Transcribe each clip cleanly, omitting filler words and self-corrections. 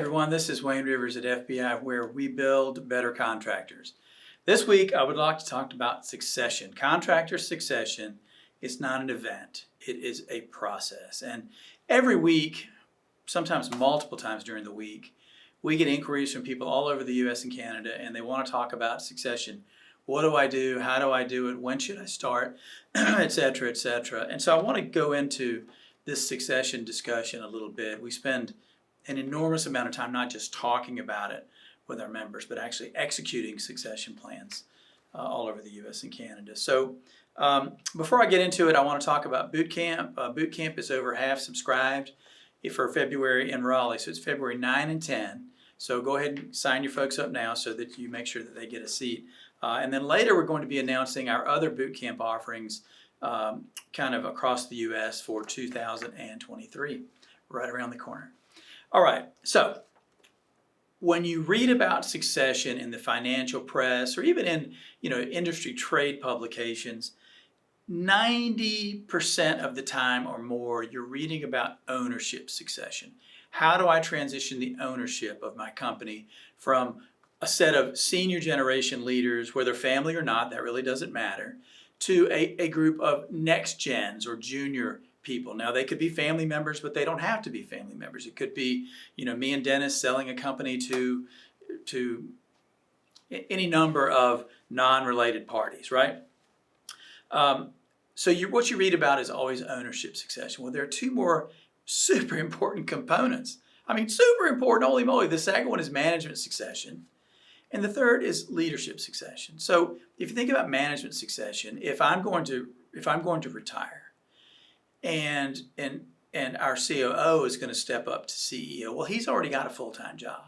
everyone, this is Wayne Rivers at FBI, where we build better contractors. This week I would like to talk about succession. Contractor succession is not an event, it is a process. And every week, sometimes multiple times during the week, we get inquiries from people all over the US and Canada, and they want to talk about succession. What do I do? How do I do it? When should I start? Etc., etc. And so I want to go into this succession discussion a little bit. We spend an enormous amount of time not just talking about it with our members, but actually executing succession plans all over the US and Canada. So before I get into it, I want to talk about boot camp. Boot camp is over half subscribed for February in Raleigh. So it's February 9 and 10. So go ahead and sign your folks up now so that you make sure that they get a seat. And then later we're going to be announcing our other boot camp offerings kind of across the US for 2023, right around the corner. All right, so when you read about succession in the financial press or even in industry trade publications, 90% of the time or more you're reading about ownership succession. How do I transition the ownership of my company from a set of senior generation leaders, whether family or not, that really doesn't matter, to a group of next gens or junior people. Now they could be family members, but they don't have to be family members. It could be, me and Dennis selling a company to any number of non-related parties, right? So what you read about is always ownership succession. Well, there are two more super important components. I mean, super important, holy moly. The second one is management succession. And the third is leadership succession. So if you think about management succession, if I'm going to retire, and our COO is going to step up to CEO. Well, he's already got a full-time job.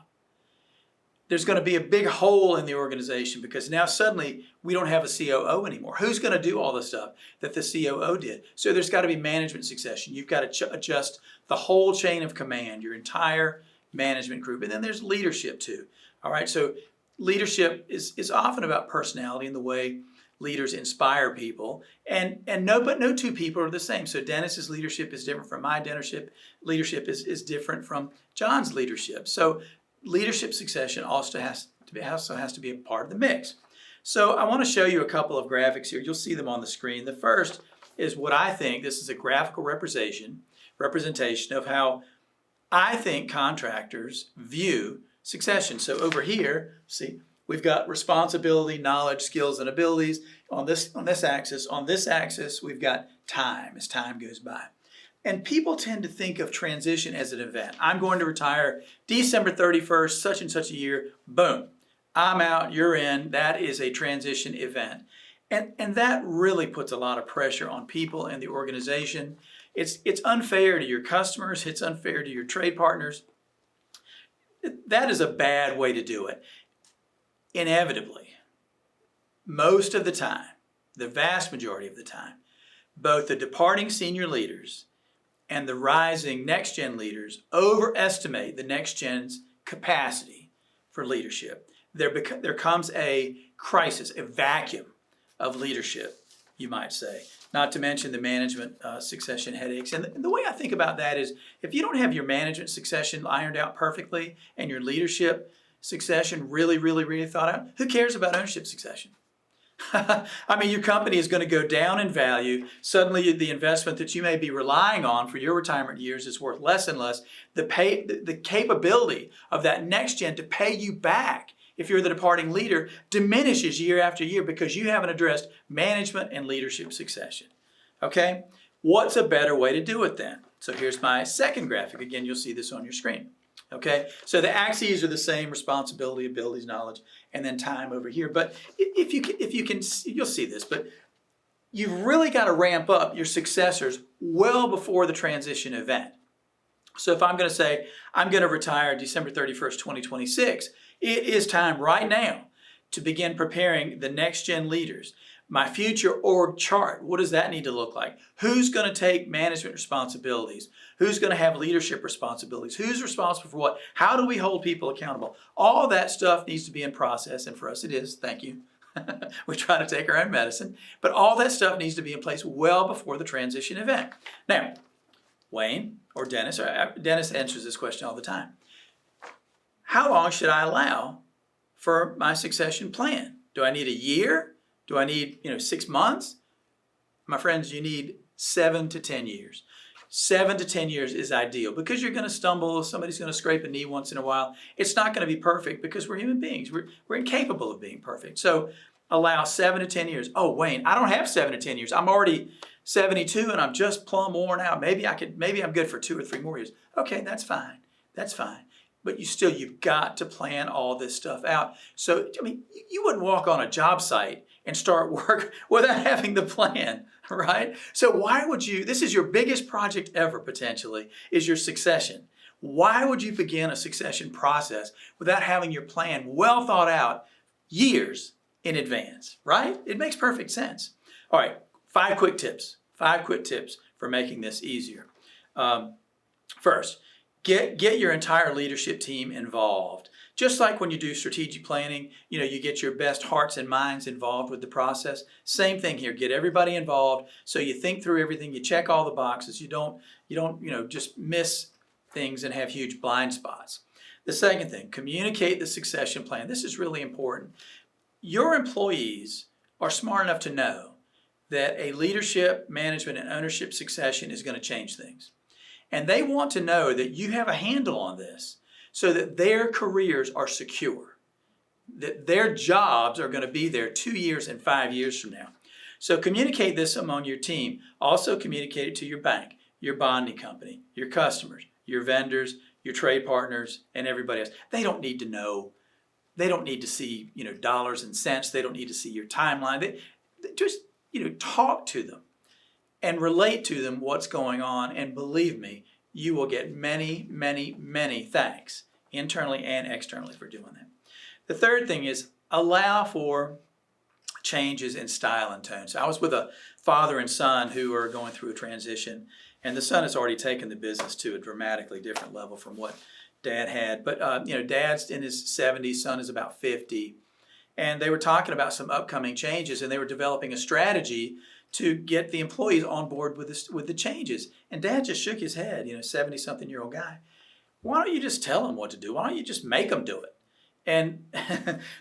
There's going to be a big hole in the organization because now suddenly we don't have a COO anymore. Who's going to do all the stuff that the COO did? So there's got to be management succession. You've got to adjust the whole chain of command, your entire management group. And then there's leadership too. All right, so leadership is often about personality and the way leaders inspire people, and no two people are the same. So Dennis's leadership is different from my leadership. Leadership is different from John's leadership. So leadership succession also has to be a part of the mix. So I want to show you a couple of graphics here. You'll see them on the screen. The first is what I think. This is a graphical representation of how I think contractors view succession. So over here, see, we've got responsibility, knowledge, skills, and abilities on this axis. On this axis, we've got time as time goes by. And people tend to think of transition as an event. I'm going to retire December 31st, such and such a year. Boom. I'm out, you're in. That is a transition event. And that really puts a lot of pressure on people in the organization. It's unfair to your customers. It's unfair to your trade partners. That is a bad way to do it. Inevitably, most of the time, the vast majority of the time, both the departing senior leaders and the rising next-gen leaders overestimate the next-gen's capacity for leadership. There comes a crisis, a vacuum of leadership, you might say, not to mention the management succession headaches. And the way I think about that is if you don't have your management succession ironed out perfectly and your leadership succession really, really, really thought out, who cares about ownership succession? I mean, your company is going to go down in value. Suddenly, the investment that you may be relying on for your retirement years is worth less and less. The capability of that next gen to pay you back if you're the departing leader diminishes year after year because you haven't addressed management and leadership succession. Okay? What's a better way to do it then? So here's my second graphic. Again, you'll see this on your screen. Okay, so the axes are the same: responsibility, abilities, knowledge, and then time over here. But if you can, you'll see this. But you've really got to ramp up your successors well before the transition event. So if I'm going to say I'm going to retire December 31st, 2026, it is time right now to begin preparing the next gen leaders. My future org chart, what does that need to look like? Who's going to take management responsibilities? Who's going to have leadership responsibilities? Who's responsible for what? How do we hold people accountable? All that stuff needs to be in process, and for us it is, thank you. We try to take our own medicine, but all that stuff needs to be in place well before the transition event. Now, Wayne or Dennis answers this question all the time. how long should I allow for my succession plan? Do I need a year? Do I need 6 months? My friends, you need 7 to 10 years. 7 to 10 years is ideal because you're going to stumble. Somebody's going to scrape a knee once in a while. It's not going to be perfect because we're human beings. We're incapable of being perfect. So allow 7 to 10 years. Oh, Wayne, I don't have 7 to 10 years. I'm already 72 and I'm just plumb worn out. Maybe I'm good for 2 or 3 more years. Okay, that's fine. That's fine. But you've got to plan all this stuff out. So, you wouldn't walk on a job site and start work without having the plan, right? So why would you, this is your biggest project ever potentially, is your succession. Why would you begin a succession process without having your plan well thought out years in advance, right? It makes perfect sense. All right, 5 quick tips. 5 quick tips for making this easier. First, get your entire leadership team involved. Just like when you do strategic planning, you get your best hearts and minds involved with the process. Same thing here. Get everybody involved so you think through everything, you check all the boxes, you don't just miss things and have huge blind spots. The second thing, communicate the succession plan. This is really important. Your employees are smart enough to know that a leadership, management, and ownership succession is going to change things. And they want to know that you have a handle on this so that their careers are secure, that their jobs are going to be there 2 years and 5 years from now. So communicate this among your team. Also communicate it to your bank, your bonding company, your customers, your vendors, your trade partners, and everybody else. They don't need to know. They don't need to see, dollars and cents. They don't need to see your timeline. They just, talk to them and relate to them what's going on. And believe me, you will get many, many, many thanks internally and externally for doing that. The third thing is allow for changes in style and tone. So I was with a father and son who are going through a transition, and the son has already taken the business to a dramatically different level from what Dad had. But Dad's in his 70s, son is about 50, and they were talking about some upcoming changes, and they were developing a strategy to get the employees on board with the changes. And Dad just shook his head, 70-something-year-old guy. Why don't you just tell them what to do? Why don't you just make them do it? And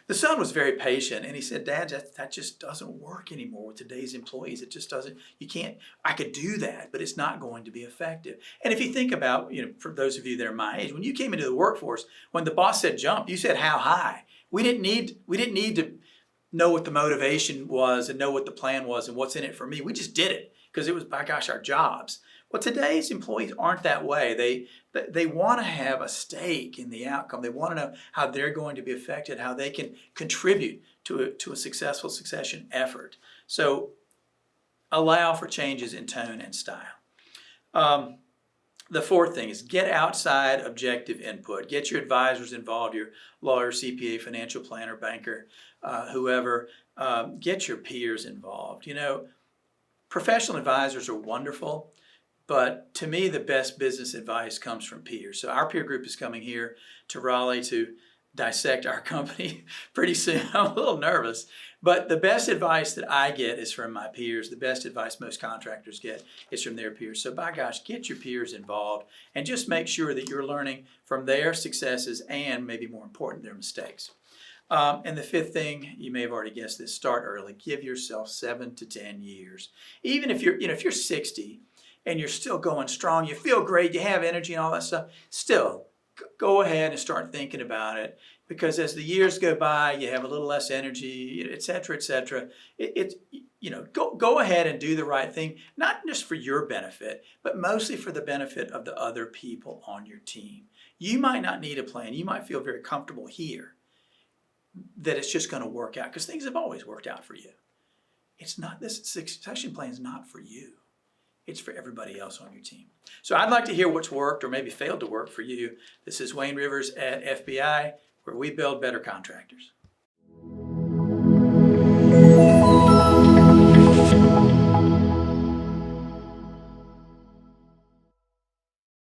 the son was very patient, and he said, Dad, that just doesn't work anymore with today's employees. It just doesn't, you can't, I could do that, but it's not going to be effective. And if you think about, for those of you that are my age, when you came into the workforce, when the boss said jump, you said how high. We didn't need to know what the motivation was and know what the plan was and what's in it for me. We just did it because it was, by gosh, our jobs. Well, today's employees aren't that way. They want to have a stake in the outcome. They want to know how they're going to be affected, how they can contribute to a successful succession effort. So allow for changes in tone and style. The fourth thing is get outside objective input. Get your advisors involved, your lawyer, CPA, financial planner, banker, whoever. Get your peers involved. Professional advisors are wonderful, but to me, the best business advice comes from peers. So our peer group is coming here to Raleigh to dissect our company pretty soon. I'm a little nervous, but the best advice that I get is from my peers. The best advice most contractors get is from their peers. So by gosh, get your peers involved and just make sure that you're learning from their successes and, maybe more important, their mistakes. And the fifth thing, you may have already guessed this, start early. Give yourself 7 to 10 years. Even if you're 60 and you're still going strong, you feel great, you have energy and all that stuff, still go ahead and start thinking about it, because as the years go by, you have a little less energy, et cetera, et cetera. Go ahead and do the right thing, not just for your benefit, but mostly for the benefit of the other people on your team. You might not need a plan. You might feel very comfortable here that it's just going to work out, because things have always worked out for you. It's not, this succession plan is not for you. It's for everybody else on your team. So I'd like to hear what's worked or maybe failed to work for you. This is Wayne Rivers at FBI, where we build better contractors.